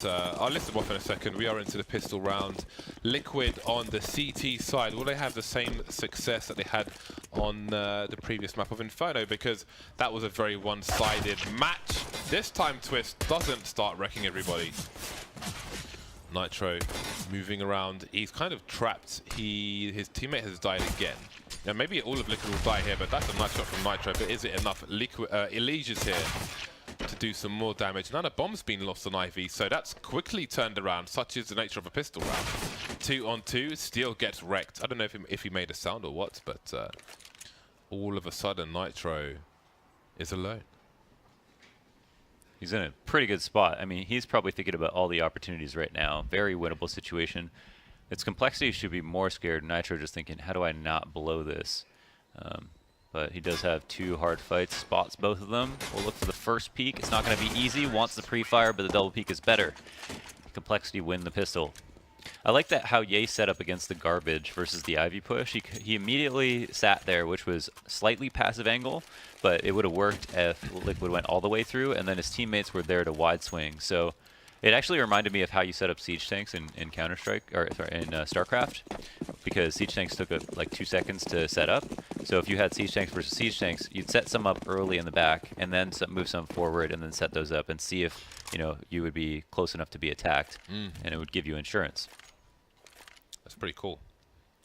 I'll list them off in a second. We are into the pistol round. Liquid on the CT side. Will they have the same success that they had on the previous map of Inferno? Because that was a very one-sided match. This time Twist doesn't start wrecking everybody. Nitro moving around. He's kind of trapped. His teammate has died again. Now maybe all of Liquid will die here, but that's a nice shot from Nitro. But is it enough? Elijah's here to do some more damage. Now the bomb's been lost on Ivy, so that's quickly turned around. Such is the nature of a pistol round. 2 on 2, Steel gets wrecked. I don't know if he made a sound or what, but all of a sudden Nitro is alone. He's in a pretty good spot. I mean, he's probably thinking about all the opportunities right now. Very winnable situation. Its complexity should be more scared. Nitro just thinking, how do I not blow this? But he does have 2 hard fights, spots both of them. We'll look for the first peek. It's not going to be easy. Wants the pre-fire, but the double peek is better. Complexity win the pistol. I like that how Ye set up against the garbage versus the Ivy push. He immediately sat there, which was slightly passive angle, but it would have worked if Liquid went all the way through, and then his teammates were there to wide swing. So it actually reminded me of how you set up siege tanks in Counter-Strike, or sorry, in StarCraft, because siege tanks took like 2 seconds to set up. So if you had siege tanks versus siege tanks, you'd set some up early in the back, and then move some forward, and then set those up, and see if you would be close enough to be attacked, and it would give you insurance. That's pretty cool.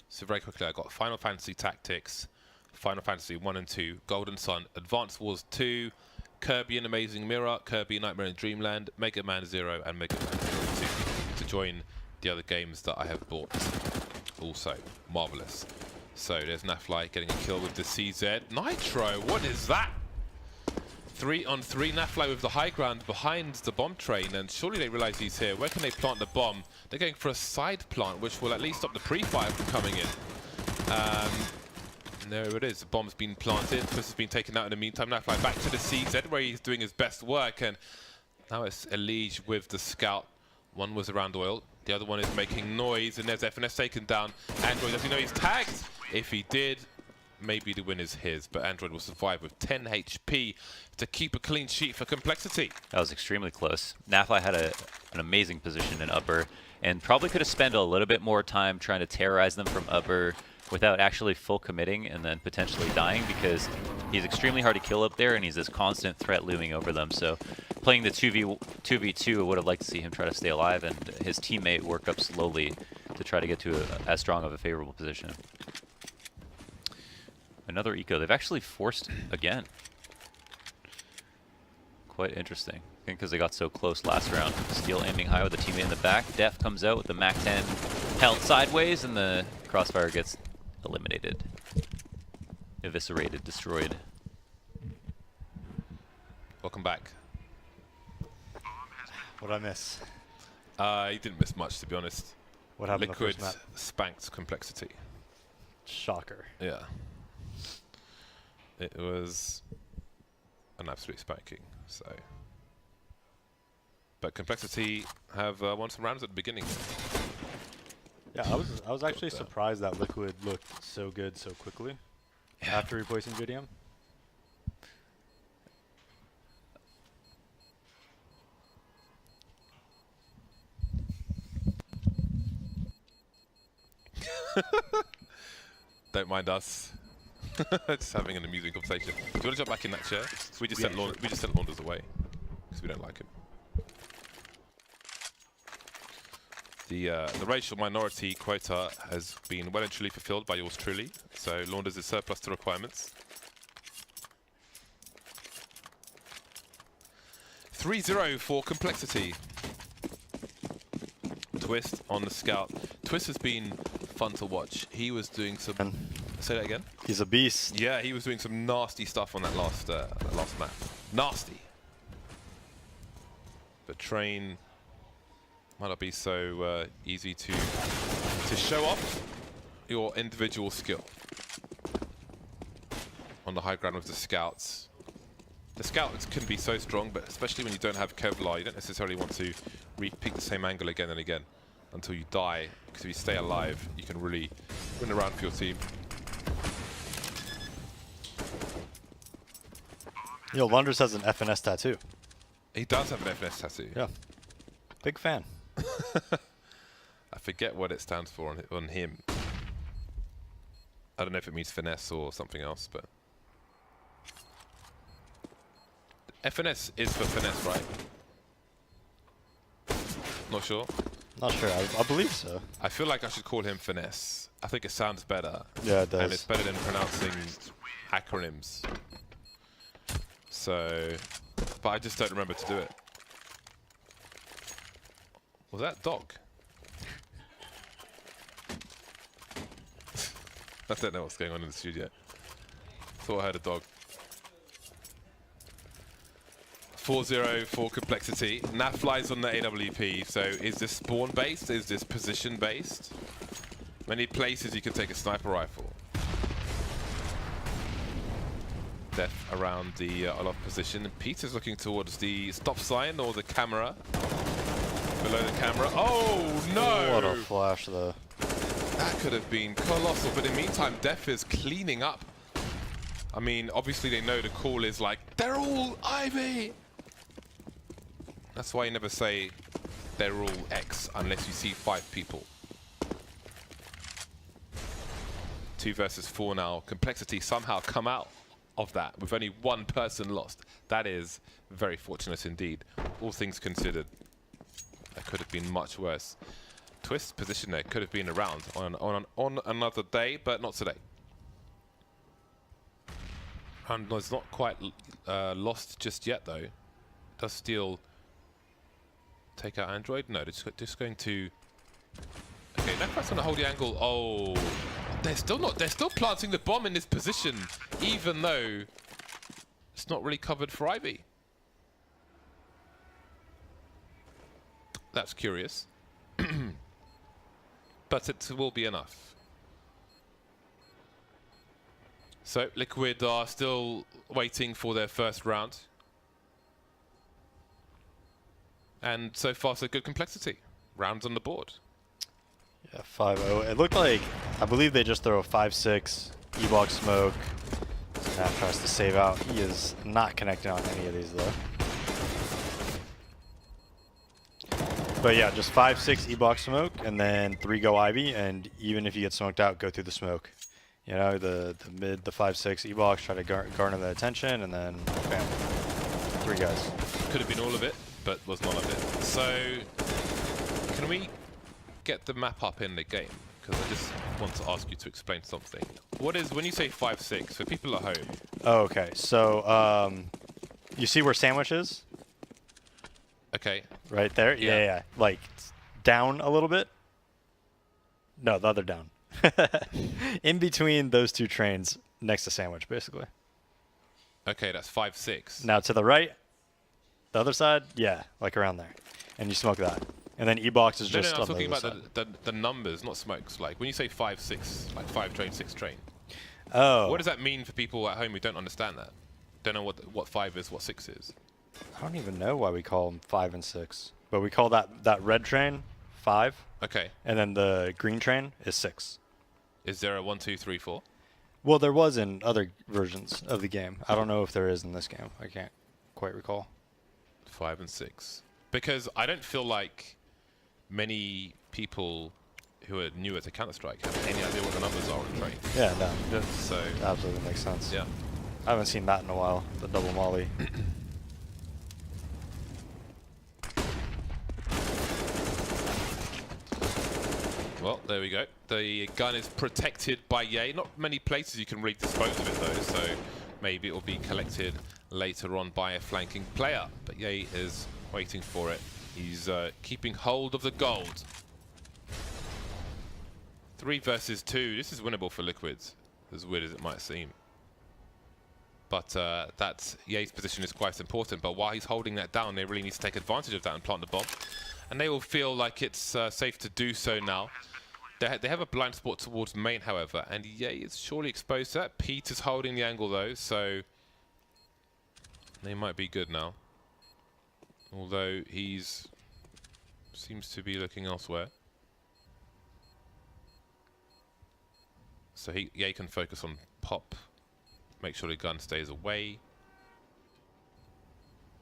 So very quickly, I got Final Fantasy Tactics, Final Fantasy 1 and 2, Golden Sun, Advance Wars 2, Kirby and Amazing Mirror, Kirby Nightmare in Dreamland, Mega Man 0, and Mega Man 2 to join the other games that I have bought. Also, marvelous. So there's Nafly getting a kill with the CZ. Nitro, what is that? 3 on 3, Nafly with the high ground behind the bomb train, and surely they realize he's here. Where can they plant the bomb? They're going for a side plant, which will at least stop the pre-fire from coming in. And there it is, the bomb's been planted. Twist has been taken out in the meantime. Nafly back to the CZ where he's doing his best work, and now it's Elige with the scout. One was around oil, the other one is making noise, and there's FNS taken down. Android, does he know he's tagged? If he did, maybe the win is his, but Android will survive with 10 HP to keep a clean sheet for complexity. That was extremely close. Nafly had an amazing position in upper, and probably could have spent a little bit more time trying to terrorize them from upper without actually full committing and then potentially dying, because he's extremely hard to kill up there, and he's this constant threat looming over them. So playing the 2v2, I would have liked to see him try to stay alive, and his teammate work up slowly to try to get to as strong of a favorable position. Another eco. They've actually forced again. Quite interesting. I think because they got so close last round. Steel aiming high with the teammate in the back. Def comes out with the Mac 10 held sideways, and the crossfire gets eliminated. Eviscerated, destroyed. Welcome back. What did I miss? You didn't miss much, to be honest. What happened Liquid in the first map? spanked complexity. Shocker. Yeah. It was an absolute spanking, so. But complexity have won some rounds at the beginning. Yeah, I was actually surprised that Liquid looked so good so quickly after replacing JDM. Don't mind us. Just having an amusing conversation. Do you want to jump back in that chair? We just sent Launders away because we don't like him. The racial minority quota has been well and truly fulfilled by yours truly. So Launders is surplus to requirements. 3-0 for complexity. Twist on the scout. Twist has been fun to watch. He was doing some. Say that again. He's a beast. Yeah, he was doing some nasty stuff on that last map. Nasty. But Train might not be so easy to show off your individual skill on the high ground with the scouts. The scouts can be so strong, but especially when you don't have Kevlar, you don't necessarily want to repeat the same angle again and again until you die, because if you stay alive, you can really win around for your team. Lunders has an FNS tattoo. He does have an FNS tattoo. Yeah. Big fan. I forget what it stands for on him. I don't know if it means finesse or something else, but FNS is for finesse, right? Not sure. Not sure. I believe so. I feel like I should call him finesse. I think it sounds better. Yeah, it does. And it's better than pronouncing acronyms. So, but I just don't remember to do it. Was that dog? I don't know what's going on in the studio. Thought I heard a dog. 4-0 for complexity. Nat flies on the AWP. So is this spawn based? Is this position based? Many places you can take a sniper rifle. Death around the Olaf position. And Peter's looking towards the stop sign or the camera. Below the camera. Oh no! What a flash, though. That could have been colossal, but in the meantime, Def is cleaning up. I mean, obviously they know the call is like, they're all Ivy! That's why you never say they're all X unless you see 5 people. 2 versus 4 now. Complexity somehow come out of that with only 1 person lost. That is very fortunate indeed, all things considered. That could have been much worse. Twist position there could have been around on another day, but not today. And was not quite lost just yet, though. Does still take out Android? No, just going to. Okay, Necro's gonna hold the angle. Oh, they're still not. They're still planting the bomb in this position, even though it's not really covered for Ivy. That's curious. But it will be enough. So Liquid are still waiting for their first round. And so far so good complexity. Rounds on the board. Yeah, 5-0. It looked like, I believe they just throw a 5-6, E-box smoke. Snap tries to save out. He is not connecting on any of these, though. But yeah, just 5-6 E-box smoke, and then 3 go Ivy, and even if you get smoked out, go through the smoke. You know, the mid, the 5-6 E-box, try to garner the attention, and then bam, 3 guys. Could have been all of it, but was none of it. So, can we get the map up in the game? Because I just want to ask you to explain something. What is, when you say 5-6, for people at home? Oh, okay, so you see where sandwich is? Okay. Right there? Yeah. Yeah. Like, down a little bit? No, the other down. In between those 2 trains, next to sandwich, basically. Okay, that's 5-6. Now to the right, the other side, yeah, like around there. And you smoke that. And then E-box is just no, I'm on the talking other about side. the numbers, not smokes. Like, when you say 5-6, like 5 train, 6 train. Oh. What does that mean for people at home who don't understand that? Don't know what 5 is, what 6 is. I don't even know why we call them 5 and 6. But we call that red train 5. Okay. And then the green train is 6. Is there a 1, 2, 3, 4? Well, there was in other versions of the game. I don't know if there is in this game. I can't quite recall. 5 and 6. Because I don't feel like many people who are newer to Counter-Strike have any idea what the numbers are on the train. Yeah, no. So, Absolutely makes sense. yeah. I haven't seen that in a while, the double molly. Well, there we go. The gun is protected by Ye. Not many places you can really dispose of it though, so maybe it will be collected later on by a flanking player. But Ye is waiting for it. He's keeping hold of the gold. 3 versus 2. This is winnable for Liquids, as weird as it might seem. But that Ye's position is quite important. But while he's holding that down, they really need to take advantage of that and plant the bomb. And they will feel like it's safe to do so now. They have a blind spot towards main, however, and Ye is surely exposed to that. Pete is holding the angle though, so they might be good now. Although he's seems to be looking elsewhere. So Ye can focus on pop, make sure the gun stays away.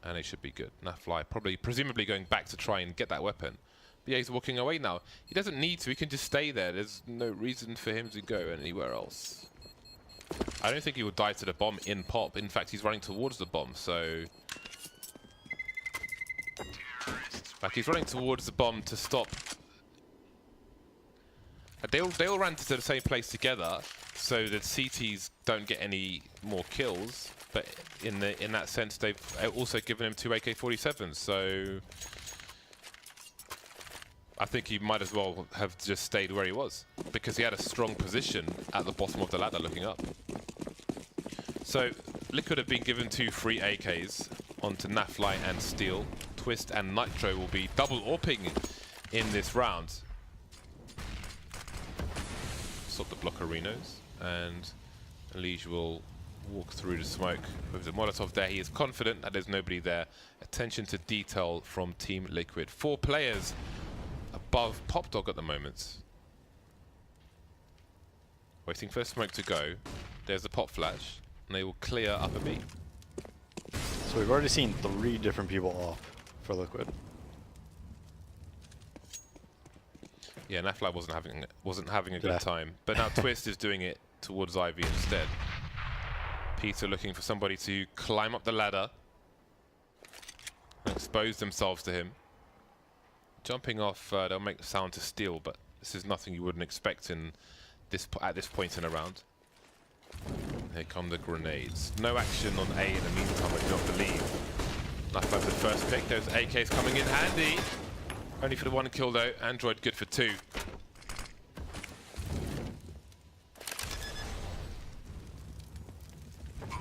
And it should be good. Nafly probably, presumably going back to try and get that weapon. But yeah, he's walking away now. He doesn't need to. He can just stay there. There's no reason for him to go anywhere else. I don't think he would die to the bomb in pop. In fact, he's running towards the bomb, so... Like, he's running towards the bomb to stop. They all ran to the same place together, so that CTs don't get any more kills. But in that sense, they've also given him 2 AK-47s, so... I think he might as well have just stayed where he was, because he had a strong position at the bottom of the ladder looking up. So, Liquid have been given 2 free AKs onto Nafly and Steel. Twist and Nitro will be double AWPing in this round. Stop the block arenas, and Elige will walk through the smoke with the Molotov there. He is confident that there's nobody there. Attention to detail from Team Liquid. 4 players above Pop Dog at the moment. Waiting for a smoke to go. There's the pop flash, and they will clear up a B. So we've already seen 3 different people off for Liquid. Yeah, Nafly wasn't having a good time, but now Twist is doing it towards Ivy instead. Peter looking for somebody to climb up the ladder and expose themselves to him. Jumping off, they'll make the sound to Steel, but this is nothing you wouldn't expect in at this point in a round. Here come the grenades. No action on A in the meantime, I do not believe. Nafly the first pick. Those AKs coming in handy. Only for the 1 kill though. Android good for 2.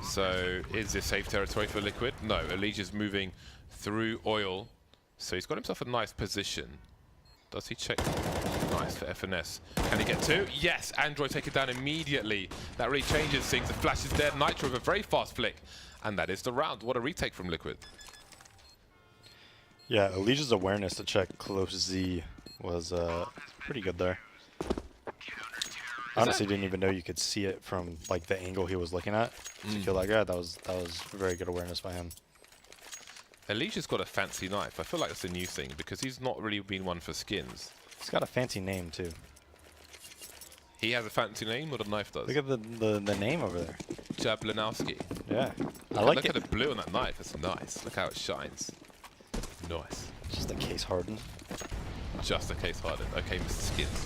So is this safe territory for Liquid? No, Elige is moving through oil. So he's got himself a nice position. Does he check? Nice for FNS. Can he get 2? Yes, Android take it down immediately. That really changes things. The flash is there. Nitro with a very fast flick. And that is the round. What a retake from Liquid. Yeah, Elige's awareness to check close Z was pretty good there. Honestly, didn't even know you could see it from like the angle he was looking at to kill that guy. That was very good awareness by him. Elige's got a fancy knife. I feel like that's a new thing because he's not really been one for skins. He's got a fancy name too. He has a fancy name, or the knife does? Look at the name over there. Jablanowski. Yeah, I like Look it. at the blue on that knife. It's nice. Look how it shines. Nice. Just a case hardened. Just a case hardened. Okay, Mr. Skins.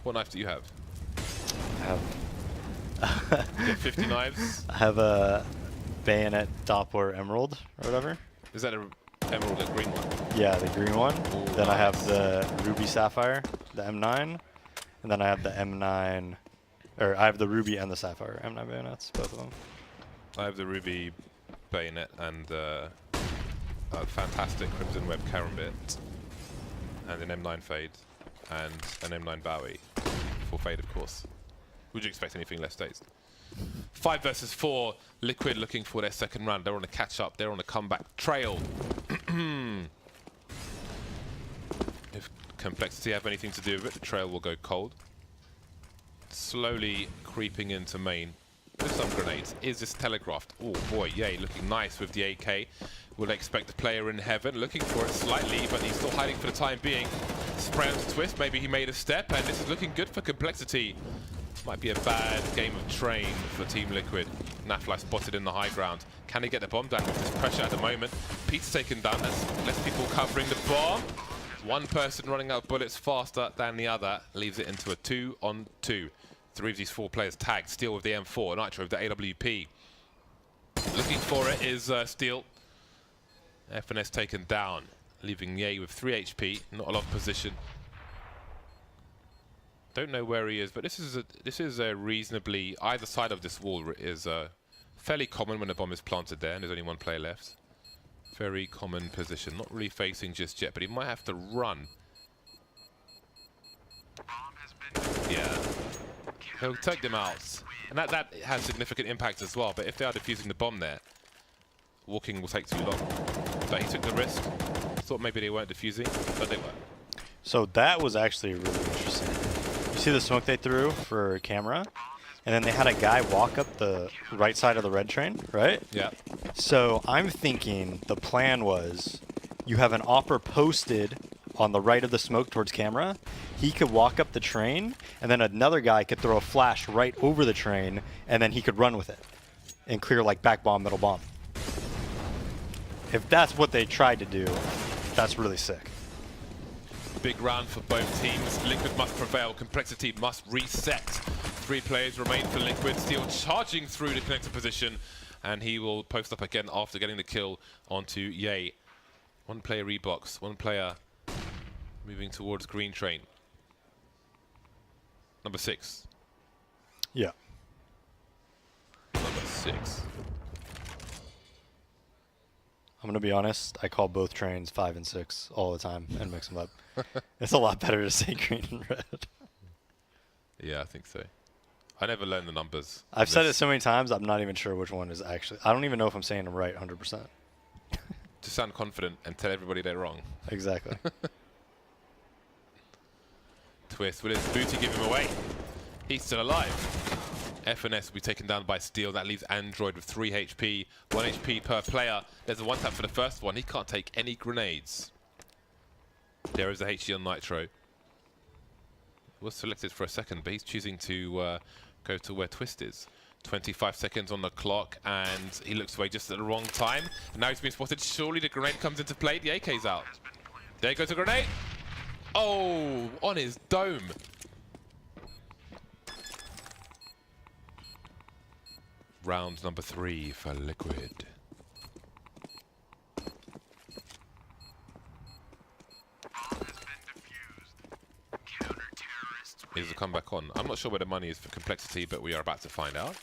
What knife do you have? I have You got 50 knives? I have a bayonet Doppler Emerald or whatever. Is that a emerald, a green one? Yeah, the green one. Ooh, then I have nice. the Ruby Sapphire, the M9, and then I have the M9, or I have the Ruby and the Sapphire M9 bayonets, both of them. I have the ruby bayonet and a fantastic Crimson Web Karambit, and an M9 Fade, and an M9 Bowie. For Fade, of course. Would you expect anything less dazed? 5 versus 4. Liquid looking for their second round. They're on a catch-up. They're on a comeback trail. If compLexity have anything to do with it, the trail will go cold. Slowly creeping into main with some grenades. Is this telegraphed? Oh boy, yay, looking nice with the AK. Will they expect the player in heaven? Looking for it slightly, but he's still hiding for the time being. Spray on to Twist. Maybe he made a step, and this is looking good for compLexity. Might be a bad game of train for Team Liquid. Nafly spotted in the high ground. Can he get the bomb down with this pressure at the moment? Pete's taken down. There's less people covering the bomb. One person running out of bullets faster than the other. Leaves it into a 2-on-2. 3 of these 4 players tagged. Steel with the M4. Nitro with the AWP. Looking for it is Steel. FNS taken down. Leaving Ye with 3 HP. Not a lot of position. Don't know where he is, but this is a reasonably, either side of this wall is fairly common when a bomb is planted there and there's only 1 player left. Very common position. Not really facing just yet, but he might have to run. Yeah. He'll take them out. And that has significant impact as well, but if they are defusing the bomb there, walking will take too long. But he took the risk. Thought maybe they weren't defusing, but they were. So that was actually really interesting. You see the smoke they threw for camera? and then they had a guy walk up the right side of the red train, right? Yeah. So I'm thinking the plan was you have an opper posted on the right of the smoke towards camera. He could walk up the train, and then another guy could throw a flash right over the train, and then he could run with it and clear like back bomb, middle bomb. If that's what they tried to do, that's really sick. Big round for both teams. Liquid must prevail. compLexity must reset. 3 players remain for Liquid. Steel charging through the connector position, and he will post up again after getting the kill onto Ye. 1 player rebox. 1 player moving towards green train. Number 6. Yeah. Number 6. I'm going to be honest, I call both trains 5 and 6 all the time and mix them up. It's a lot better to say green and red. Yeah, I think so. I never learned the numbers. I've said it so many times, I'm not even sure which one is actually. I don't even know if I'm saying them right 100%. To sound confident and tell everybody they're wrong. Exactly. Twist, will his booty give him away? He's still alive. FNS will be taken down by Steel. That leaves Android with 3 HP, 1 HP per player. There's a 1-tap for the first one. He can't take any grenades. There is a HG on Nitro. Was selected for a second, but he's choosing to go to where Twist is. 25 seconds on the clock, and he looks away just at the wrong time. And now he's been spotted. Surely the grenade comes into play. The AK's out. There goes the grenade. Oh, on his dome. Round number 3 for Liquid. Is the comeback on? I'm not sure where the money is for compLexity, but we are about to find out.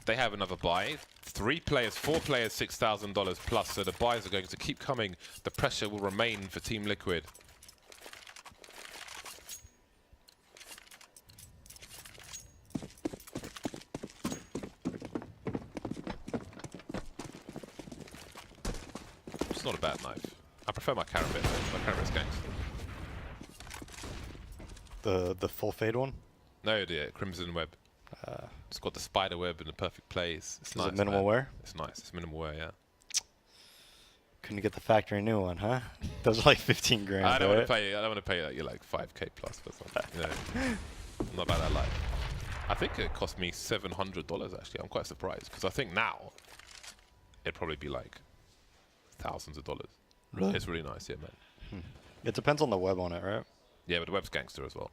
They have another buy. 3 players, 4 players, $6,000 plus. So the buys are going to keep coming. The pressure will remain for Team Liquid. It's not a bad knife. I prefer my carrot bit though. My carrot's gangster. The full fade one? No, the Crimson Web. It's got the spider web in the perfect place. It's nice. Is it minimal wear? It's nice. It's minimal wear, yeah. Couldn't get the factory new one, huh? Those are like 15 grand. I don't want right? to pay. I don't want to pay like, you like 5K plus for something. You know, I'm not about that life. I think it cost me $700 actually. I'm quite surprised because I think now it'd probably be like thousands of dollars. Really? It's really nice, yeah, man. It depends on the web on it, right? Yeah, but the web's gangster as well.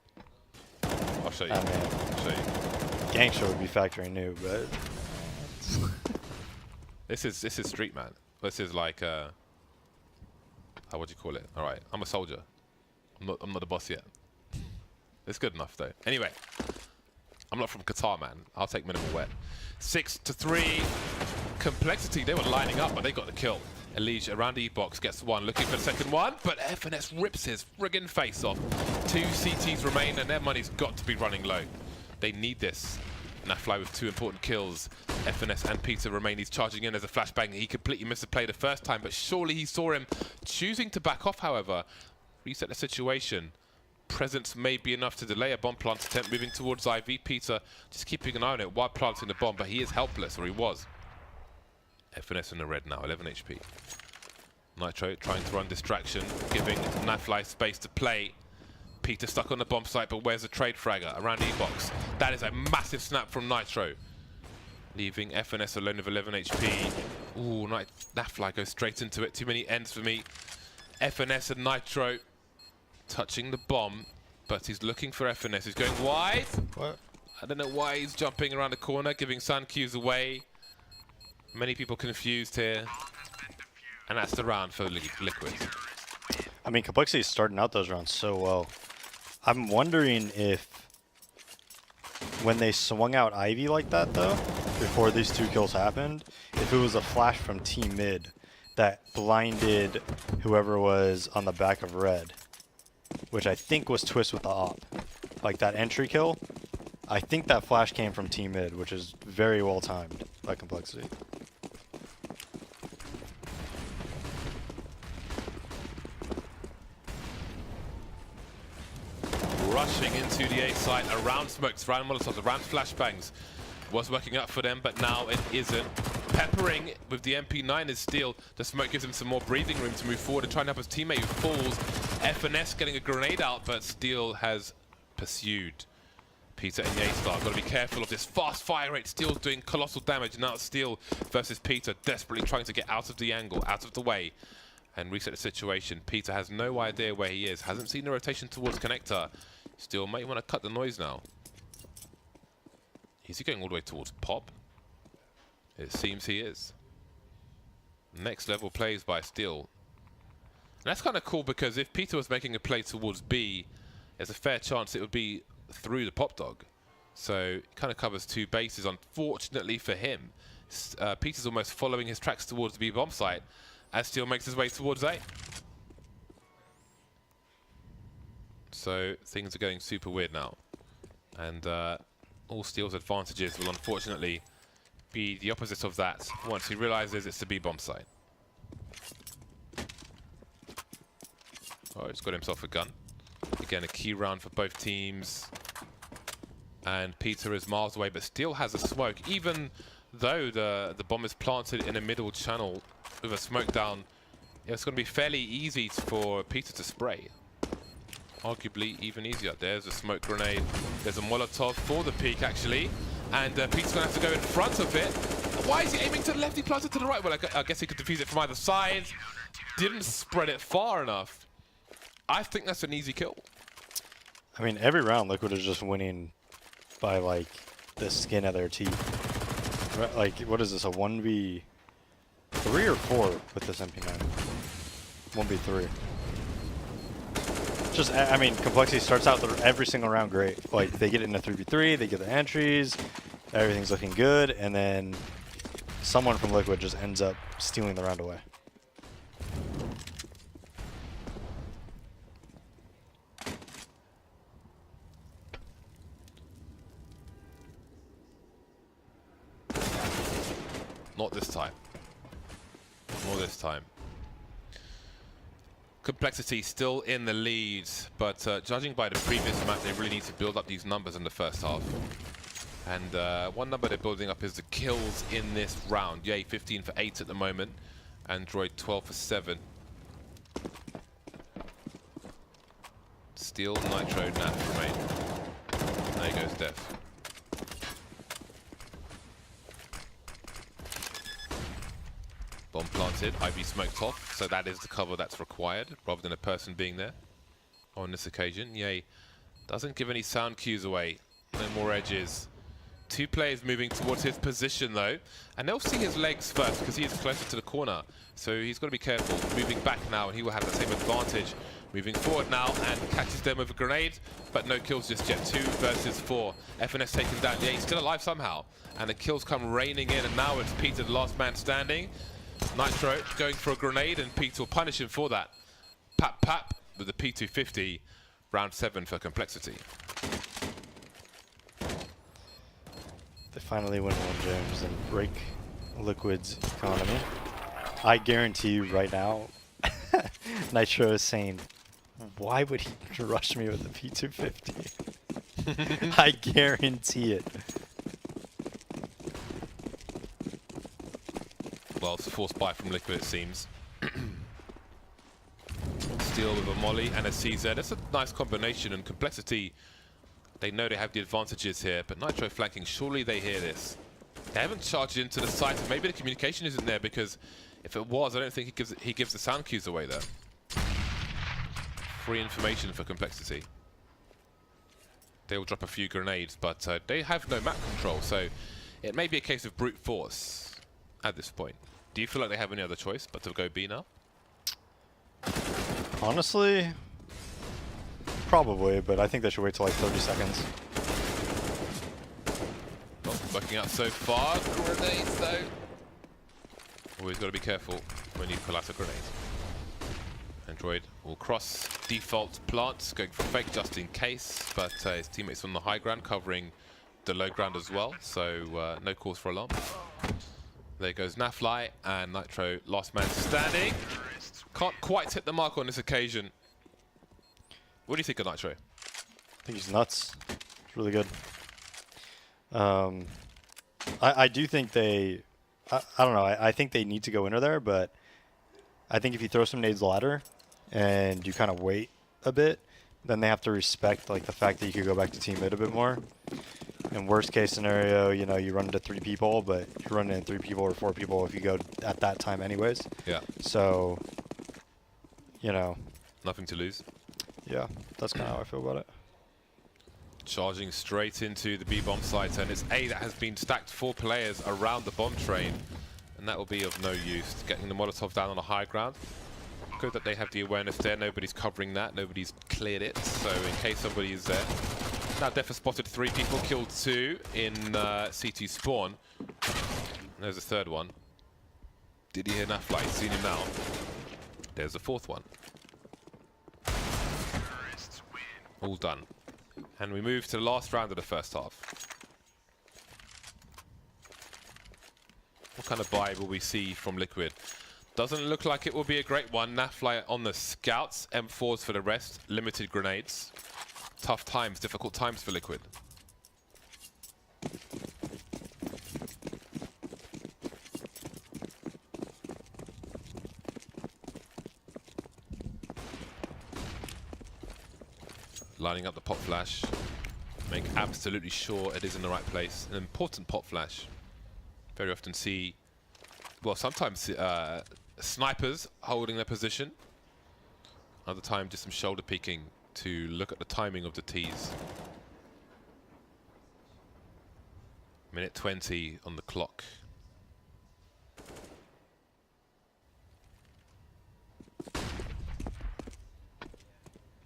I'll show you. I mean, I'll show you. Gangster would be factory new, but This is street, man. This is like what do you call it? All right, I'm a soldier. I'm not the boss yet. It's good enough though. Anyway, I'm not from Qatar, man. I'll take minimal wet. 6-3. compLexity, they were lining up, but they got the kill. Elige around the box gets 1, looking for the second one, but FNS rips his friggin' face off. 2 CTs remain, and their money's got to be running low. They need this. Nafly with 2 important kills. FNS and Peter remain. He's charging in as a flashbang. He completely missed the play the first time, but surely he saw him. Choosing to back off, however. Reset the situation. Presence may be enough to delay a bomb plant attempt moving towards IV. Peter just keeping an eye on it while planting the bomb, but he is helpless, or he was. FNS in the red now, 11 HP. Nitro trying to run distraction, giving Nafly space to play. Peter stuck on the bomb site, but where's the trade fragger? Around E-box. That is a massive snap from Nitro. Leaving FNS alone with 11 HP. Ooh, Nafly goes straight into it. Too many ends for me. FNS and Nitro touching the bomb, but he's looking for FNS. He's going wide. what? I don't know why he's jumping around the corner, giving sun cues away. Many people confused here. And that's the round for Liquid. I mean, compLexity is starting out those rounds so well. I'm wondering if when they swung out Ivy like that, though, before these 2 kills happened, if it was a flash from Team Mid that blinded whoever was on the back of red, which I think was Twist with the op. Like that entry kill, I think that flash came from Team Mid, which is very well timed by compLexity. Rushing into the A site, around smokes, around molotovs, around flashbangs. Was working out for them, but now it isn't. Peppering with the MP9 is Steel. The smoke gives him some more breathing room to move forward and try and help his teammate who falls. FNS getting a grenade out, but Steel has pursued Peter and Yaystar. Got to be careful of this fast fire rate. Steel's doing colossal damage. Now it's Steel versus Peter, desperately trying to get out of the angle, out of the way, and reset the situation. Peter has no idea where he is. Hasn't seen the rotation towards connector. Steel might want to cut the noise now. Is he going all the way towards Pop? It seems he is. Next level plays by Steel. And that's kind of cool because if Peter was making a play towards B, there's a fair chance it would be through the Pop Dog. So it kind of covers two bases. Unfortunately for him, Peter's almost following his tracks towards the B bomb site as Steel makes his way towards A. So things are going super weird now. And all Steel's advantages will unfortunately be the opposite of that once he realizes it's the B bomb site. Oh, he's got himself a gun. Again, a key round for both teams. And Peter is miles away, but Steel has a smoke. Even though the bomb is planted in a middle channel with a smoke down, it's going to be fairly easy for Peter to spray. Arguably even easier. There's a smoke grenade. There's a Molotov for the peak, actually. And Peter's going to have to go in front of it. Why is he aiming to the left? He planted to the right. Well, I guess he could defuse it from either side. Didn't spread it far enough. I think that's an easy kill. I mean, every round Liquid is just winning by, like, the skin of their teeth. Right, like, what is this, a 1v3 or 4 with this MP9? 1v3. Just, I mean, compLexity starts out every single round great. Like, they get into 3v3, they get the entries, everything's looking good, and then someone from Liquid just ends up stealing the round away. Not this time. Not this time. compLexity still in the lead, but judging by the previous map, they really need to build up these numbers in the first half. And one number they're building up is the kills in this round. Yay, 15 for 8 at the moment. Android 12 for 7. Steel, Nitro, Nat remain. There goes Def. Bomb planted, Ivy smoked off, so that is the cover that's required, rather than a person being there. On this occasion, Yay doesn't give any sound cues away. No more edges. Two players moving towards his position though, and they'll see his legs first because he is closer to the corner. So he's got to be careful. Moving back now, and he will have the same advantage. Moving forward now, and catches them with a grenade, but no kills just yet. 2 versus 4. FNS taken down. Yeah, he's still alive somehow, and the kills come raining in, and now it's Peter, the last man standing. Nitro going for a grenade, and Peter will punish him for that. Pap pap with the P250. Round 7 for compLexity. They finally win one James and break Liquid's economy. I guarantee you right now, Nitro is saying, why would he rush me with a P250? I guarantee it. Well, it's a forced buy from Liquid, it seems. Steel with a molly and a CZ. That's a nice combination, and compLexity, they know they have the advantages here, but Nitro flanking, surely they hear this. They haven't charged into the site, and maybe the communication isn't there, because if it was, I don't think he gives the sound cues away there. Free information for compLexity. They will drop a few grenades, but they have no map control, so it may be a case of brute force at this point. Do you feel like they have any other choice but to go B now? Honestly, probably, but I think they should wait till like 30 seconds. Not working out so far. Grenades though. Always got to be careful when you pull out a grenade. Android will cross default plants, going for fake just in case, but his teammates on the high ground covering the low ground as well, so no cause for alarm. There goes Nafly, and Nitro, last man standing. Can't quite hit the mark on this occasion. What do you think of Nitro? I think he's nuts. It's really good. I do think they, I don't know, I think they need to go into there, but I think if you throw some nades ladder and you kind of wait a bit, then they have to respect like the fact that you could go back to team mid a bit more. In worst case scenario, you know, you run into 3 people, but you're running into 3 people or 4 people if you go at that time anyways. Yeah. So, you know. Nothing to lose. Yeah, that's kind of how I feel about it. Charging straight into the B bomb site, and it's A that has been stacked 4 players around the bomb train, and that will be of no use. Getting the Molotov down on a high ground. Good that they have the awareness there. Nobody's covering that. Nobody's cleared it. So in case somebody is there. Now Def has spotted 3 people, killed 2 in CT spawn. There's a 3rd one. Did he hear Nafla? He's seen him now. There's a 4th one. All done. And we move to the last round of the first half. What kind of buy will we see from Liquid? Doesn't look like it will be a great one. Nafly on the scouts, M4s for the rest, limited grenades. Tough times, difficult times for Liquid. Lining up the pop flash. Make absolutely sure it is in the right place. An important pop flash. Very often see, well, sometimes snipers holding their position. Other time just some shoulder peeking to look at the timing of the T's. Minute 20 on the clock.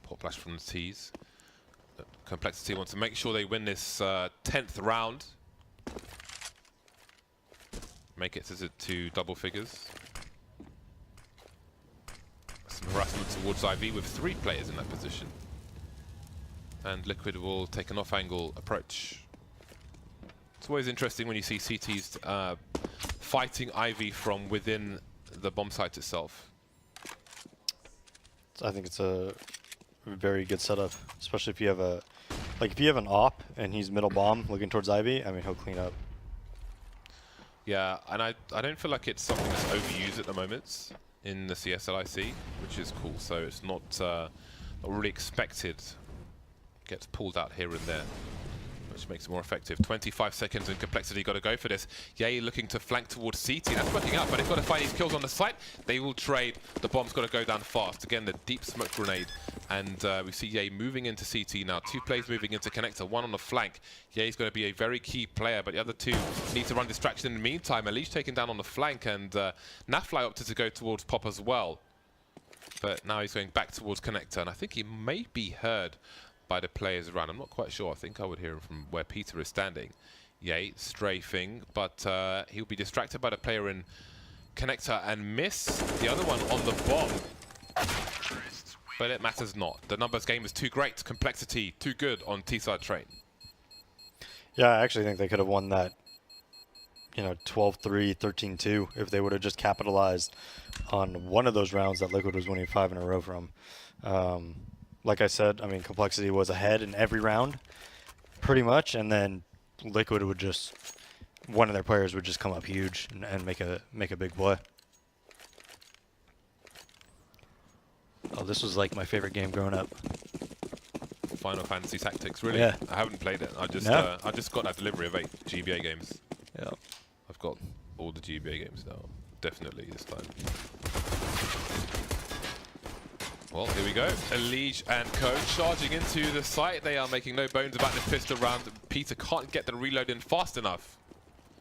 Pop flash from the T's. compLexity wants to make sure they win this 10th round. Make it to double figures. Some harassment towards IV with 3 players in that position. And Liquid will take an off-angle approach. It's always interesting when you see CTs fighting IV from within the bomb site itself. I think it's a very good setup, especially if you have a, like if you have an op and he's middle bomb looking towards Ivy, I mean he'll clean up. Yeah, and I don't feel like it's something that's overused at the moment in the CSLIC, which is cool. So it's not really expected. Gets pulled out here and there, which makes it more effective. 25 seconds and compLexity got to go for this. Ye looking to flank towards CT. That's working out, but they've got to find these kills on the site. They will trade. The bomb's got to go down fast. Again, the deep smoke grenade. And we see Ye moving into CT now. 2 players moving into connector, 1 on the flank. Ye's going to be a very key player, but the other 2 need to run distraction in the meantime. Unleash taken down on the flank, and Nafly opted to go towards Pop as well. But now he's going back towards connector, and I think he may be heard by the players around. I'm not quite sure. I think I would hear him from where Peter is standing. Ye strafing, but he'll be distracted by the player in connector and miss the other one on the bomb. But it matters not. The numbers game is too great. compLexity too good on T-side train. Yeah, I actually think they could have won that, you know, 12-3, 13-2 if they would have just capitalized on one of those rounds that Liquid was winning 5 in a row from. Like I said, I mean, compLexity was ahead in every round, pretty much, and then Liquid would just, one of their players would just come up huge and make a big play. Oh, this was like my favorite game growing up. Final Fantasy Tactics, really? Yeah. I haven't played it. I just got that delivery of 8 GBA games. Yeah. I've got all the GBA games now. Definitely this time. Well, here we go. Elige and Co charging into the site. They are making no bones about this pistol round. Peter can't get the reload in fast enough.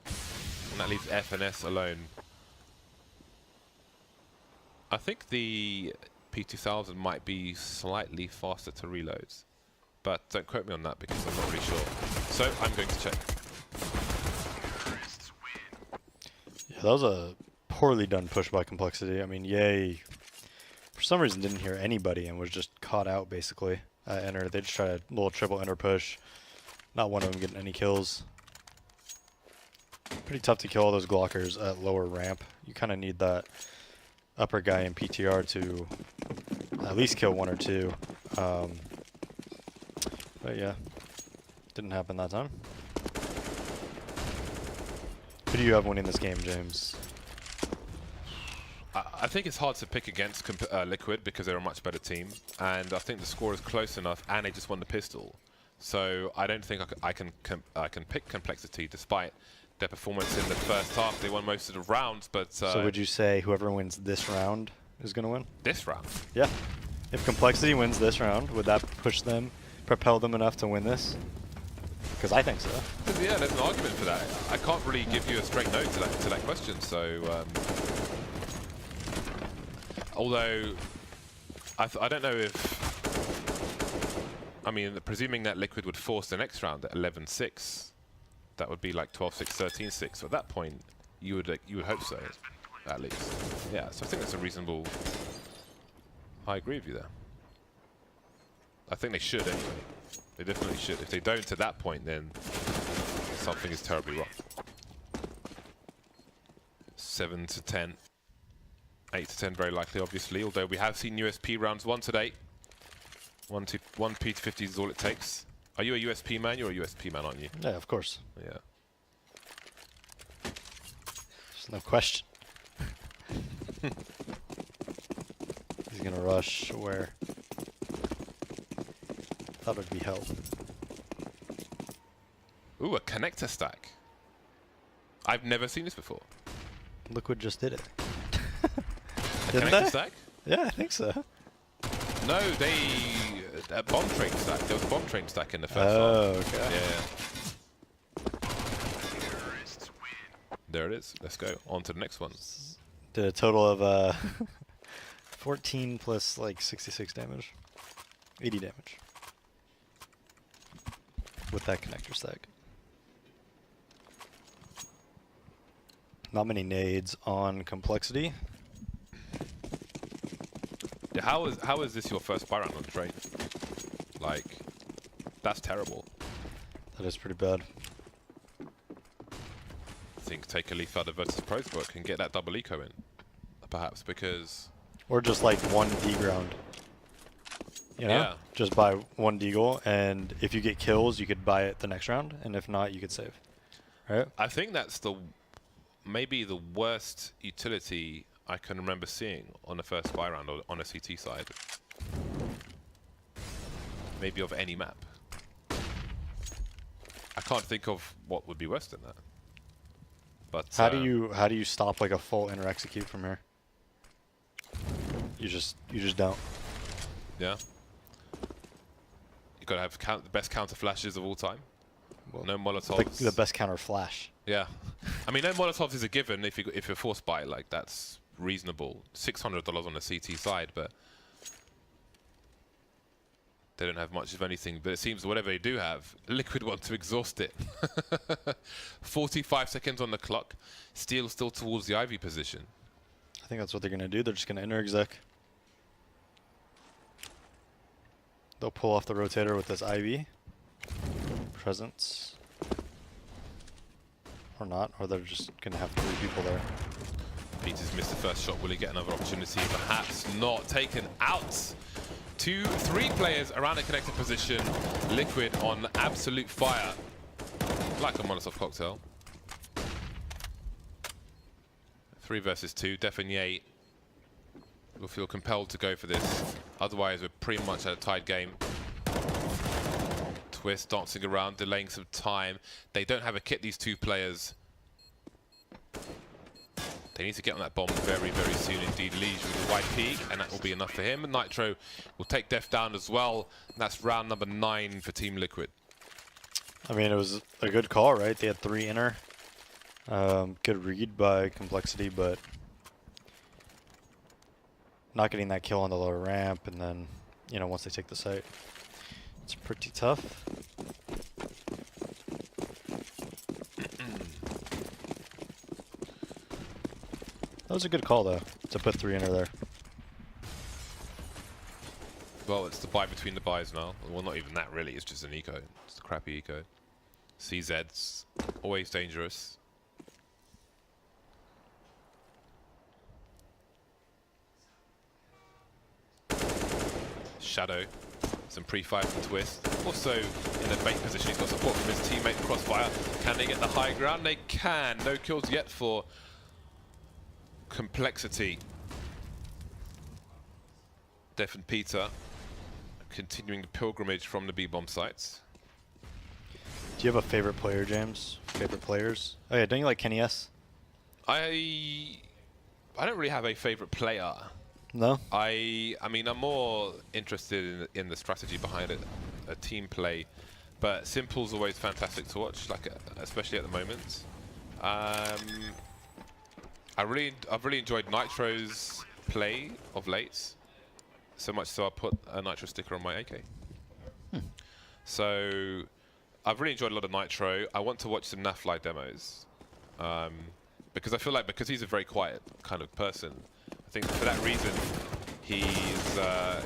And that leaves F and S alone. I think the P2000 might be slightly faster to reloads. But don't quote me on that because I'm not really sure. So I'm going to check. Yeah, that was a poorly done push by compLexity. I mean, Ye, for some reason, didn't hear anybody and was just caught out, basically, at enter. They just tried a little triple enter push. Not one of them getting any kills. Pretty tough to kill all those Glockers at lower ramp. You kind of need that upper guy in PTR to at least kill 1 or 2. But yeah, didn't happen that time. Who do you have winning this game, James? I think it's hard to pick against Liquid because they're a much better team, and I think the score is close enough, and they just won the pistol. So I don't think I can pick compLexity despite their performance in the first half. They won most of the rounds, but So would you say whoever wins this round is going to win? this round, Yeah. If compLexity wins this round, would that push them, propel them enough to win this? Because I think so. yeah, there's an argument for that. I can't really give you a straight no to that question. So although I don't know if. I mean, presuming that Liquid would force the next round at 11-6, that would be like 12-6, 13-6. So at that point, you would hope so, at least. Yeah, so I think that's a reasonable. I agree with you there. I think they should anyway. They definitely should. If they don't at that point, then something is terribly wrong. 7 to 10, 8 to 10, very likely, obviously. Although we have seen USP rounds 1 today. 1 P to 50 is all it takes. Are you a USP man? You're a USP man, aren't you? Yeah, of course. Yeah. There's no question. He's going to rush where? Thought it'd be hell. Ooh, a connector stack. I've never seen this before. Liquid just did it. A Didn't connector they? stack? Yeah, I think so. No, they a bomb train stack. There was a bomb train stack in the first Oh, half. okay. Yeah. There it is. Let's go on to the next one. Did a total of 14 plus like 66 damage. 80 damage. With that connector stack. Not many nades on compLexity. Yeah, how is this your first buy round on train? Like, that's terrible. That is pretty bad. I think take a leaf out of Virtus Pro's book and get that double eco in, perhaps, because Or just like one deground. You know? Yeah. Just buy one deagle, and if you get kills, you could buy it the next round, and if not, you could save. Right? I think that's maybe the worst utility I can remember seeing on the first buy round or on a CT side. Maybe of any map. I can't think of what would be worse than that. But How do you stop like a full inner execute from here? You just don't. Yeah. You gotta have the best counter flashes of all time. Well, No Molotovs. the best counter flash. Yeah. I mean, no Molotovs is a given if you're forced by it. Like, that's reasonable. $600 on the CT side, but they don't have much of anything. But it seems whatever they do have, Liquid want to exhaust it. 45 seconds on the clock. Steel still towards the Ivy position. I think that's what they're gonna do. They're just gonna inner exec. They'll pull off the rotator with this IV. Presence. Or not, or they're just gonna have 3 people there. Peters missed the first shot. Will he get another opportunity? Perhaps not. Taken out. 3 players around the connected position. Liquid on absolute fire. Like a Molotov cocktail. 3 versus 2. Definier will feel compelled to go for this. Otherwise, we're pretty much at a tied game. Twist dancing around, delaying some time. They don't have a kit, these 2 players. They need to get on that bomb very, very soon indeed. Liege with a wide peak, and that will be enough for him. And Nitro will take Def down as well. And that's round number 9 for Team Liquid. I mean, it was a good call, right? They had 3 inner. Good read by compLexity, but not getting that kill on the lower ramp, and then, you know, once they take the site, it's pretty tough. That was a good call, though, to put 3 inner there. Well, it's the buy between the buys now. Well, not even that, really. It's just an eco. It's a crappy eco. CZ's always dangerous. Shadow. Some pre-fire from Twist. Also in a bait position, he's got support from his teammate Crossfire. Can they get the high ground? They can. No kills yet for compLexity. Def and Peter continuing the pilgrimage from the B-bomb sites. Do you have a favorite player, James? Favorite players? Oh yeah, don't you like Kenny S? I don't really have a favorite player. No? I mean, I'm more interested in the strategy behind it, a team play. But Simple's always fantastic to watch, like especially at the moment. I've really enjoyed Nitro's play of late. So much so I put a Nitro sticker on my AK. So I've really enjoyed a lot of Nitro. I want to watch some Nafly demos. Because I feel like because he's a very quiet kind of person, I think for that reason he's, I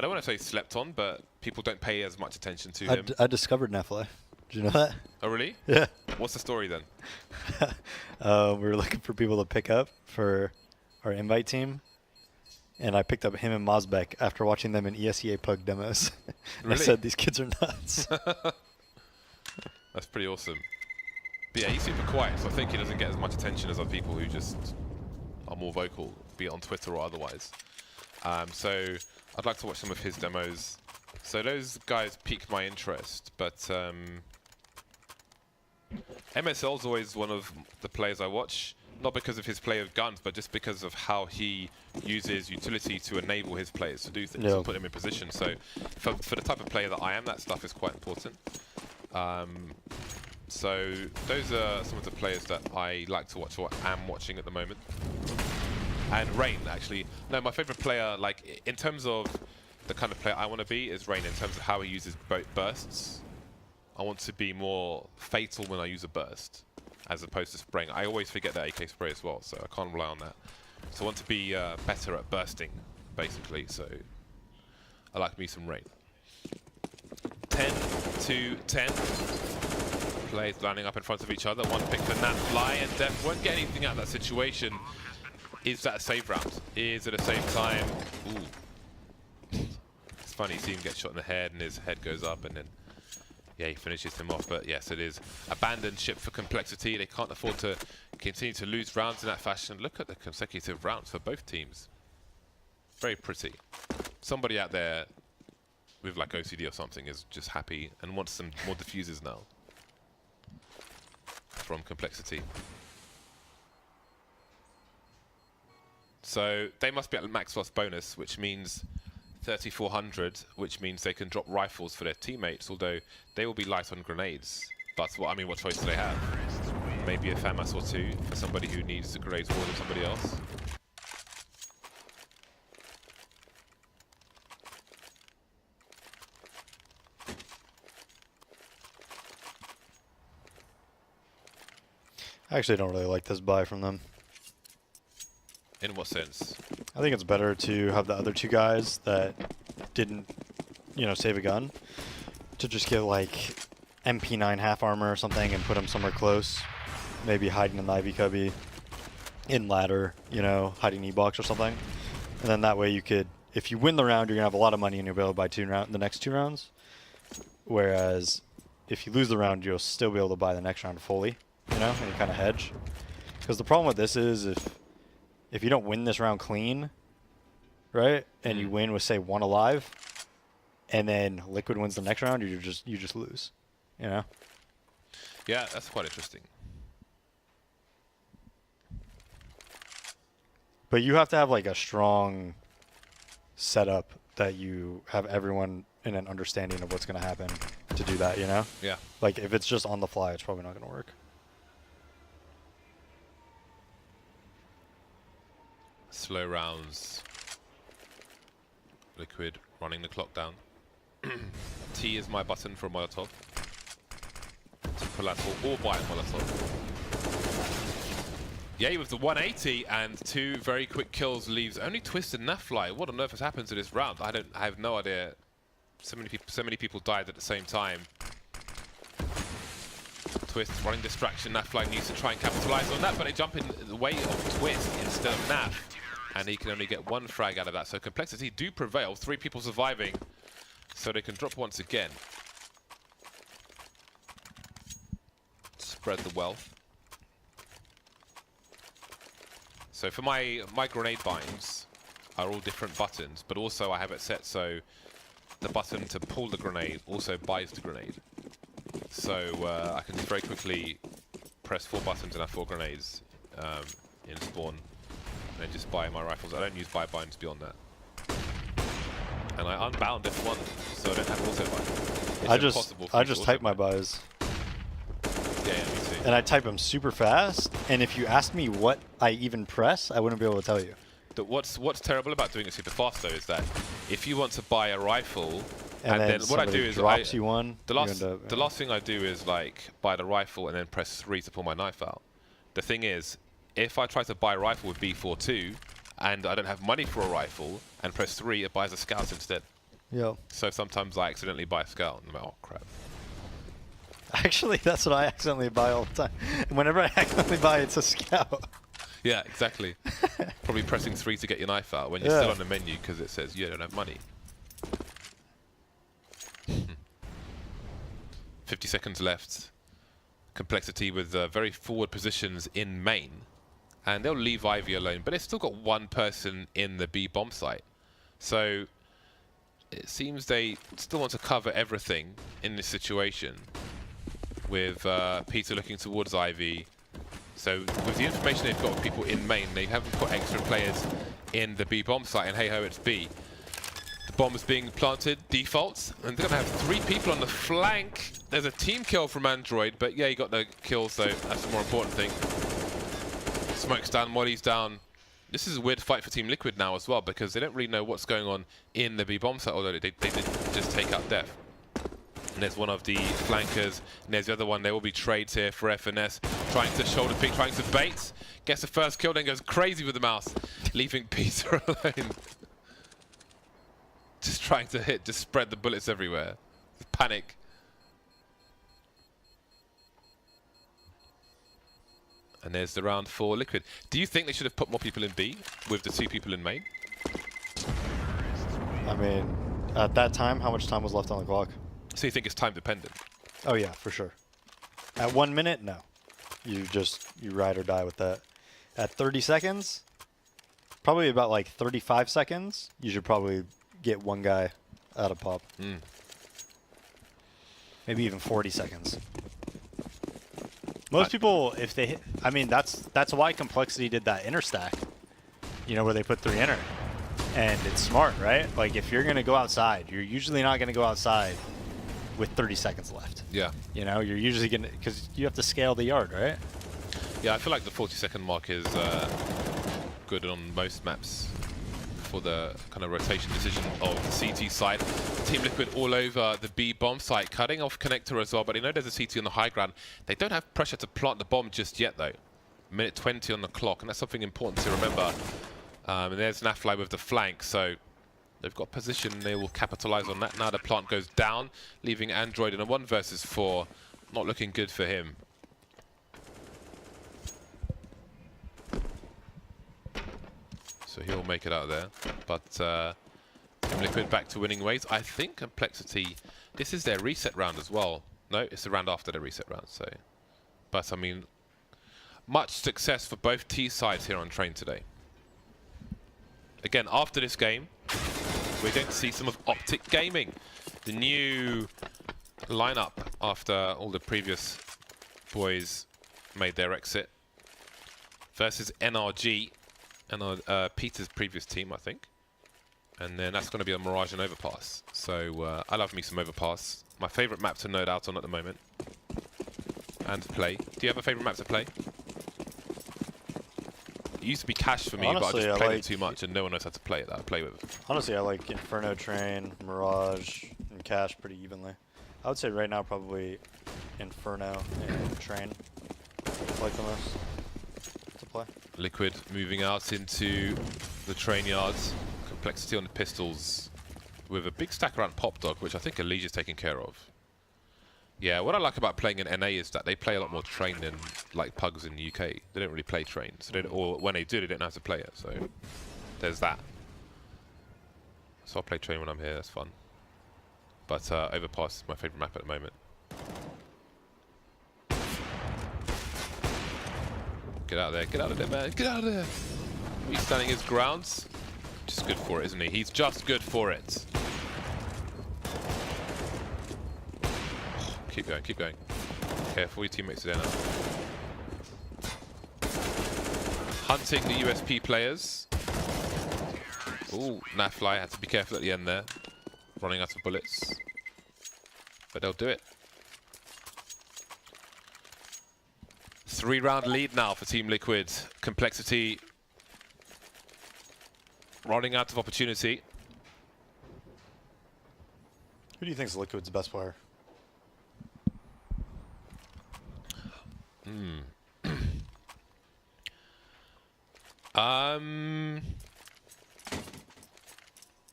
don't want to say slept on, but people don't pay as much attention to him. I discovered Nafly. Did you know that? Oh really? Yeah. What's the story then? We were looking for people to pick up for our invite team. And I picked up him and Mozbek after watching them in ESEA Pug demos. And Really? I said, these kids are nuts. That's pretty awesome. But yeah, he's super quiet, so I think he doesn't get as much attention as other people who just are more vocal, be it on Twitter or otherwise. So I'd like to watch some of his demos. So those guys piqued my interest, but MSL's always one of the players I watch. Not because of his play of guns, but just because of how he uses utility to enable his players to do things and put him in position. So for the type of player that I am, that stuff is quite important. So those are some of the players that I like to watch or am watching at the moment. And Rain, actually. No, my favorite player, like in terms of the kind of player I want to be, is Rain in terms of how he uses bursts. I want to be more fatal when I use a burst, as opposed to spraying. I always forget that AK spray as well, so I can't rely on that. So I want to be better at bursting, basically, so I like me some Rain. 10 to 10. Players lining up in front of each other. One pick for Nafly, and Def won't get anything out of that situation. Is that a save round? Is it a save time? Ooh. It's funny, you see him get shot in the head, and his head goes up, and then yeah, he finishes him off. But yes, it is abandoned ship for compLexity. They can't afford to continue to lose rounds in that fashion. Look at the consecutive rounds for both teams. Very pretty. Somebody out there with like OCD or something is just happy and wants some more diffusers now from compLexity. So they must be at max loss bonus, which means 3,400, which means they can drop rifles for their teammates, although they will be light on grenades. But what choice do they have? Maybe a FAMAS or two for somebody who needs the grenades more than somebody else. I actually don't really like this buy from them. In what sense? I think it's better to have the other two guys that didn't, save a gun, to just get like MP9 half armor or something and put them somewhere close. Maybe hiding in the Ivy Cubby, in ladder, hiding E-box or something. And then that way you could, if you win the round, you're going to have a lot of money and you'll be able to buy the next 2 rounds. Whereas if you lose the round, you'll still be able to buy the next round fully, and you kind of hedge. Because the problem with this is if you don't win this round clean, right, and you win with say 1 alive, and then Liquid wins the next round, you just lose, Yeah, that's quite interesting. But you have to have like a strong setup that you have everyone in an understanding of what's going to happen to do that, Yeah. Like if it's just on the fly, it's probably not going to work. Slow rounds. Liquid running the clock down. T is my button for a Molotov. To pull out or buy a Molotov. Yeah, with the 180 and 2 very quick kills leaves only Twist and Nafly. What on earth has happened to this round? I have no idea. So many people died at the same time. Twist running distraction. Nafly needs to try and capitalize on that, but they jump in the way of Twist instead of Naf. And he can only get 1 frag out of that. So compLexity do prevail. 3 people surviving. so they can drop once again. Spread the wealth. So for my grenade binds are all different buttons, but also I have it set so the button to pull the grenade also buys the grenade. So I can very quickly press 4 buttons and have 4 grenades in spawn, and then just buy my rifles. I don't use buy binds beyond that. And I unbound F1, so I don't have auto buy. I just type my buys. Yeah, me too. And I type them super fast, and if you ask me what I even press, I wouldn't be able to tell you. What's terrible about doing it super fast though is that if you want to buy a rifle, and then what I do is drops you one. The last thing I do is like buy the rifle and then press 3 to pull my knife out. The thing is, if I try to buy a rifle with B42 and I don't have money for a rifle and press 3, it buys a scout instead. Yeah. So sometimes I accidentally buy a scout and I'm like, oh crap. Actually, that's what I accidentally buy all the time. And whenever I accidentally buy, it's a scout. Yeah, exactly. Probably pressing 3 to get your knife out when you're still on the menu because it says you don't have money. 50 seconds left. compLexity with very forward positions in main. And they'll leave Ivy alone, but they've still got one person in the B bomb site. So it seems they still want to cover everything in this situation with Peter looking towards Ivy. So with the information they've got of people in main, they haven't put extra players in the B bomb site, and hey ho, it's B. The bomb is being planted, defaults, and they're going to have 3 people on the flank. There's a team kill from Android, but yeah, he got the kill, so that's the more important thing. Smoke's down, Molly's down. This is a weird fight for Team Liquid now as well, because they don't really know what's going on in the B bomb site, although they did just take out Def. And there's one of the flankers, and there's the other one. There will be trades here for FNS, trying to shoulder pick, trying to bait. Gets the first kill, then goes crazy with the mouse, leaving Peter alone. Just trying to hit, just spread the bullets everywhere. Panic. And there's the round for Liquid. Do you think they should have put more people in B with the 2 people in main? I mean, at that time, how much time was left on the clock? So you think it's time dependent? Oh yeah, for sure. At 1 minute, no. You ride or die with that. At 30 seconds, probably about like 35 seconds, you should probably get one guy out of pop. Maybe even 40 seconds. Most people, if they hit, I mean, that's why compLexity did that inner stack, you know, where they put 3 inner. And it's smart, right? Like, if you're going to go outside, you're usually not going to go outside with 30 seconds left. Yeah. You know, you're usually going to, because you have to scale the yard, right? Yeah, I feel like the 40-second mark is good on most maps for the kind of rotation decision of the CT side. Team Liquid all over the B bomb site, cutting off connector as well, but they know there's a CT on the high ground. They don't have pressure to plant the bomb just yet, though. Minute 20 on the clock, and that's something important to remember. And there's Nafly with the flank, so they've got position. They will capitalize on that. Now the plant goes down, leaving Android in a 1 versus 4. Not looking good for him. So he'll make it out there. But Team Liquid back to winning ways. I think compLexity, this is their reset round as well. No, it's the round after the reset round. So, but I mean, much success for both T sides here on Train today. Again, after this game, we're going to see some of Optic Gaming, the new lineup after all the previous boys made their exit, versus NRG, and Peter's previous team, I think. And then that's going to be a Mirage and Overpass. So I love me some Overpass. My favorite map to nerd out on at the moment. And to play. Do you have a favorite map to play? It used to be Cash for me, Honestly, but I just played it too much and no one knows how to play it that I play with. Honestly, I like Inferno, Train, Mirage, and Cash pretty evenly. I would say right now probably Inferno and Train I like the most to play. Liquid moving out into the train yards. compLexity on the pistols with a big stack around Pop Dog, which I think Alicia's taking care of. Yeah, what I like about playing in NA is that they play a lot more train than like Pugs in the UK. They don't really play train, so they don't, or when they do, they don't know how to play it. So there's that. So I'll play train when I'm here. That's fun. But Overpass is my favourite map at the moment. Get out of there, get out of there, man, get out of there! He's standing his grounds. Just good for it, isn't he? He's just good for it. Keep going, keep going. Careful, your teammates are there now. Hunting the USP players. Ooh, Nafly had to be careful at the end there. Running out of bullets. But they'll do it. 3-round lead now for Team Liquid. compLexity running out of opportunity. Who do you think is Liquid's best player?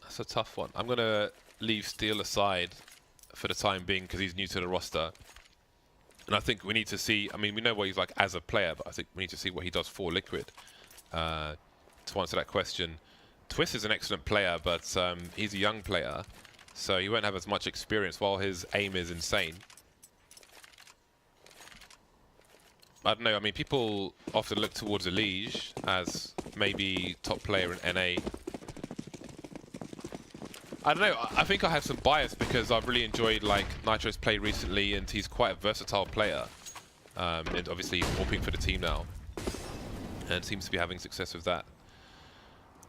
That's a tough one. I'm gonna leave Steel aside for the time being because he's new to the roster. And I think we need to see, I mean, we know what he's like as a player, but I think we need to see what he does for Liquid. To answer that question, Twist is an excellent player, but he's a young player, so he won't have as much experience while his aim is insane. I don't know, I mean, people often look towards Elige as maybe top player in NA. I don't know, I think I have some bias because I've really enjoyed like Nitro's play recently, and he's quite a versatile player. And obviously he's warping for the team now and seems to be having success with that.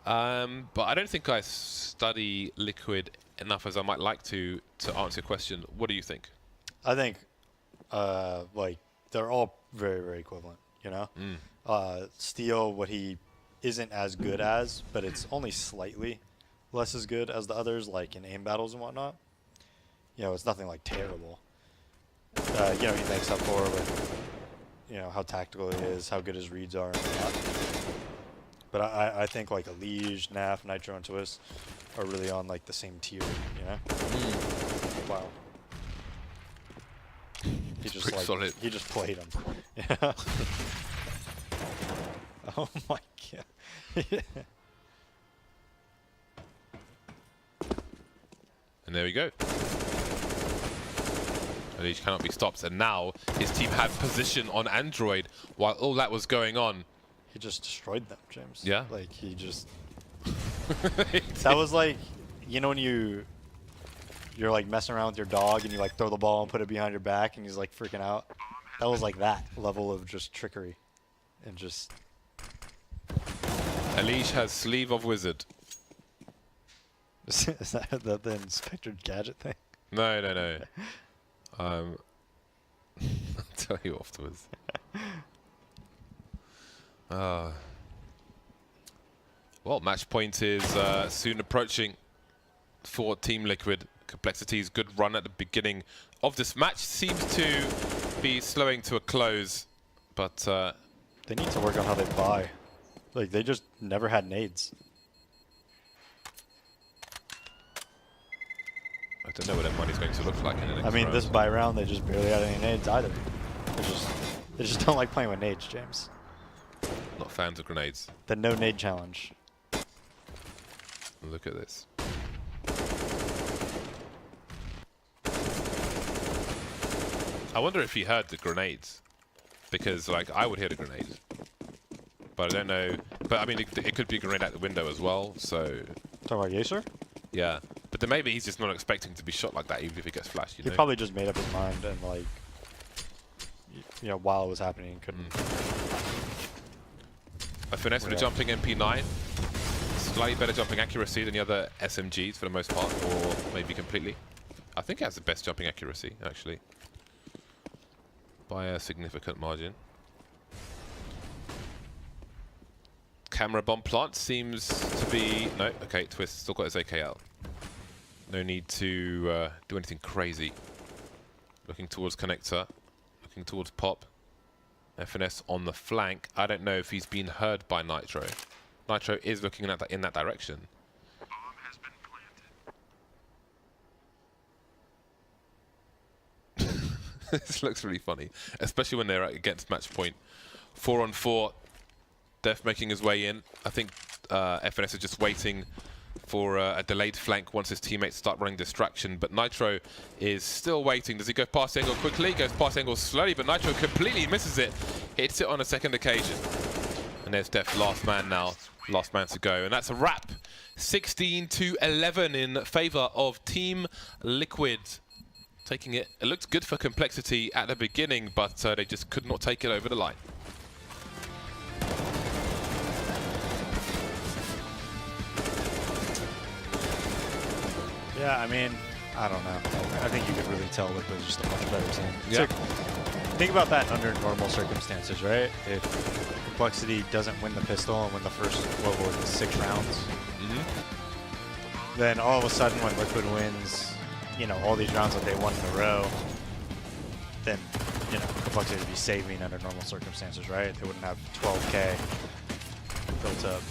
But I don't think I study Liquid enough as I might like to answer your question. What do you think? I think like they're all very, very equivalent, you know? Steel, what he isn't as good as, but it's only slightly less as good as the others, like in aim battles and whatnot. You know, it's nothing like terrible. You know, he makes up for with, you know, how tactical he is, how good his reads are and whatnot. But I think like Elige, Naf, Nitro, and Twist are really on like the same tier, you know? Wow. He just like solid. he just played him. Yeah. Oh my god. And there we go. Elige cannot be stopped, and now his team had position on Android while all that was going on. He just destroyed them, James. Yeah. Like he just that was like, you know, when you're like messing around with your dog and you like throw the ball and put it behind your back and he's like freaking out. That was like that level of just trickery and just. Elige has sleeve of wizard. Is that the Inspector Gadget thing? No, no, no. I'll tell you afterwards. Well, match point is soon approaching for Team Liquid. compLexity's good run at the beginning of this match seems to be slowing to a close, but they need to work on how they buy. Like they just never had nades. I don't know what their money's going to look like in the next I mean, round. this buy round they just barely had any nades either. They just don't like playing with nades, James. Not fans of grenades. The no nade challenge. Look at this. I wonder if he heard the grenades, because like I would hear the grenade, but I don't know. But I mean, it could be a grenade out the window as well. So Talking about Yacer? yeah, but then maybe he's just not expecting to be shot like that, even if he gets flashed. You He know? probably just made up his mind and like, you know, while it was happening, couldn't. A finesse with a jumping MP9. Slightly better jumping accuracy than the other SMGs for the most part, or maybe completely. I think it has the best jumping accuracy, actually, by a significant margin. Camera bomb plant seems to be... No, okay, Twist still got his AK out. No need to do anything crazy. Looking towards connector, looking towards pop. FNS on the flank. I don't know if he's been heard by Nitro. Nitro is looking in that direction. Bomb has been planted. This looks really funny, especially when they're against match point. 4-on-4. Def making his way in. I think FNS are just waiting for a delayed flank once his teammates start running distraction, but Nitro is still waiting. Does he go past the angle quickly? Goes past the angle slowly, but Nitro completely misses it. Hits it on a second occasion. And there's Def, last man now. Last man to go. And that's a wrap. 16-11 in favor of Team Liquid. Taking it. It looked good for compLexity at the beginning, but they just could not take it over the line. Yeah, I mean, I don't know. I think you could really tell Liquid's just a much better team. Yeah. Think about that under normal circumstances, right? If compLexity doesn't win the pistol and win the first, what was it, 6 rounds, then all of a sudden when Liquid wins, you know, all these rounds that they won in a row, then, you know, compLexity would be saving under normal circumstances, right? They wouldn't have 12K built up.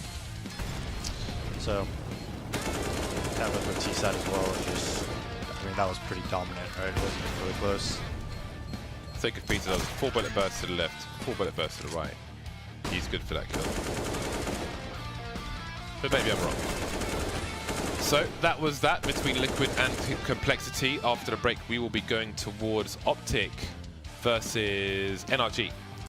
So, that was with T-side as well. Just, I mean, that was pretty dominant, right? It wasn't even really close. Think of Peter does 4 bullet bursts to the left, 4 bullet bursts to the right. He's good for that kill. But maybe I'm wrong. So that was that between Liquid and compLexity. After the break, we will be going towards Optic versus NRG.